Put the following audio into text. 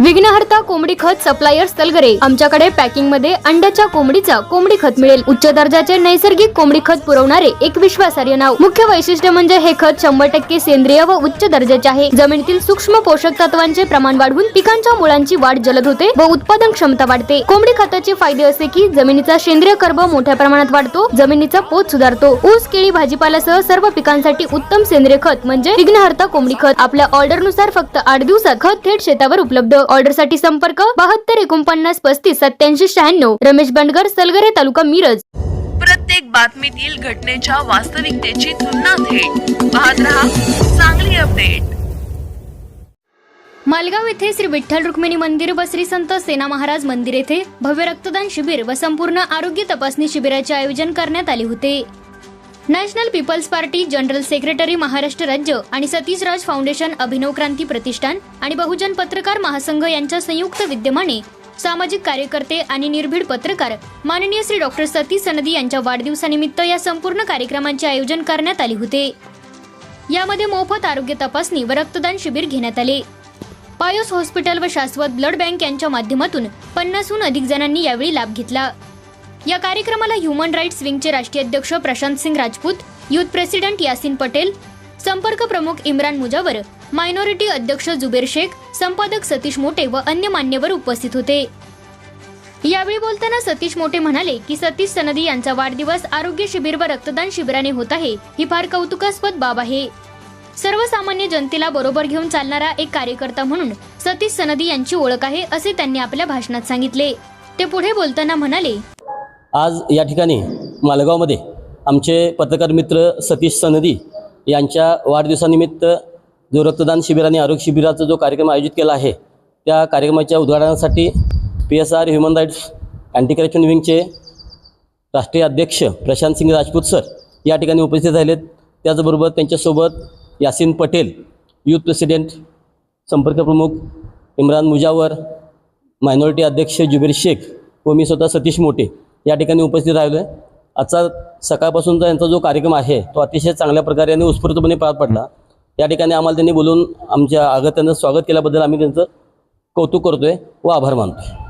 विघ्नहर्ता कोंबडी खत सप्लायर तलगरे। आमच्याकडे पॅकिंग मध्ये अंड्याच्या कोंबडीचा कोंबडी खत मिळेल। उच्च दर्जाचे नैसर्गिक कोंबडी खत पुरवणारे एक विश्वासार्ह नाव। मुख्य वैशिष्ट्य म्हणजे हे खत 100% सेंद्रिय व उच्च दर्जाचे आहे। जमिनीतील सूक्ष्म पोषक तत्वांचे प्रमाण वाढवून पिकांच्या मुळांची वाढ जलद होते व उत्पादन क्षमता वाढते। कोंबडी खताचे फायदे असे की जमिनीचा सेंद्रिय कर्ब मोठ्या प्रमाणात वाढतो, जमिनीचा पोत सुधारतो। ऊस, केळी, भाजीपाल्यासह सर्व पिकांसाठी उत्तम सेंद्रिय खत म्हणजे विघ्नहर्ता कोंबडी खत। आपल्या ऑर्डर नुसार फक्त 8 दिवसात खत थेट शेतावर उपलब्ध। ऑर्डर साठी संपर्क 72 49 35 87 96। रमेश बंडगर, सलगरे, तालुका मिरज। प्रत्येक बातमीतील घटनेच्या वास्तविकतेची तुलना थेट पाहत रहा चांगली अपडेट। मालगाव येथे श्री विठ्ठल रुक्मिणी मंदिर व श्री संत सेना महाराज मंदिर येथे भव्य रक्तदान शिबिर व संपूर्ण आरोग्य तपासणी शिबिराचे आयोजन करण्यात आले होते। National people's party general secretary Maharashtra राज्य आणि सतीश राज फाउंडेशन, अभिनव क्रांती प्रतिष्ठान आणि बहुजन पत्रकार महासंघ यांच्या संयुक्त विद्यमाने सामाजिक कार्यकर्ते आणि निर्भीड पत्रकार माननीय श्री डॉक्टर सतीश सनदी यांच्या वाढदिवसानिमित्त या संपूर्ण कार्यक्रमाचे आयोजन करण्यात आले होते। यामध्ये मोफत आरोग्य तपासणी व रक्तदान शिबिर घेण्यात आले। पायोस हॉस्पिटल व शाश्वत ब्लड बँक यांच्या माध्यमातून 50हून अधिक जणांनी यावेळी लाभ घेतला। या कार्यक्रमाला ह्युमन राईट्स विंगचे राष्ट्रीय अध्यक्ष प्रशांत सिंग राजपूत, युथ प्रेसिडेंट यासिन पटेल, संपर्क प्रमुख इम्रान मुजावर, मायनॉरिटी अध्यक्ष जुबेर शेख, संपादक सतीश मोटे व अन्य मान्यवर उपस्थित होते। यावेळी बोलताना सतीश मोटे म्हणाले की सतीश सनदी यांचा वाढदिवस आरोग्य शिबिर व रक्तदान शिबिराने होत आहे, ही फार कौतुकास्पद बाब आहे। सर्वसामान्य जनतेला बरोबर घेऊन चालणारा एक कार्यकर्ता म्हणून सतीश सनदी यांची ओळख आहे, असे त्यांनी आपल्या भाषणात सांगितले। ते पुढे बोलताना म्हणाले, आज या ठिकाणी मालगावमध्ये आमचे पत्रकार मित्र सतीश सनदी यांच्या वाढदिवसानिमित्त जो रक्तदान शिबिर आणि आरोग्य शिबिराचा जो कार्यक्रम आयोजित केला आहे, त्या कार्यक्रमाच्या उद्घाटनासाठी PSR human rights anti corruption विंगचे राष्ट्रीय अध्यक्ष प्रशांत सिंग राजपूत सर या ठिकाणी उपस्थित राहिलेत। त्याचबरोबर त्यांच्यासोबत यासिन पटेल, युथ प्रेसिडेंट, संपर्क प्रमुख इम्रान मुजावर, मायनॉरिटी अध्यक्ष जुबेर शेख व मी स्वतः सतीश मोटे या ठिकाणी उपस्थित राहिलो आहे। आजचा सकाळपासूनचा यांचा जो कार्यक्रम आहे तो अतिशय चांगल्या प्रकारे आणि उत्स्फूर्तपणे पार पडला। या ठिकाणी आम्हाला त्यांनी बोलून आमच्या आगत्यानं स्वागत केल्याबद्दल आम्ही त्यांचं कौतुक करतोय व आभार मानतोय।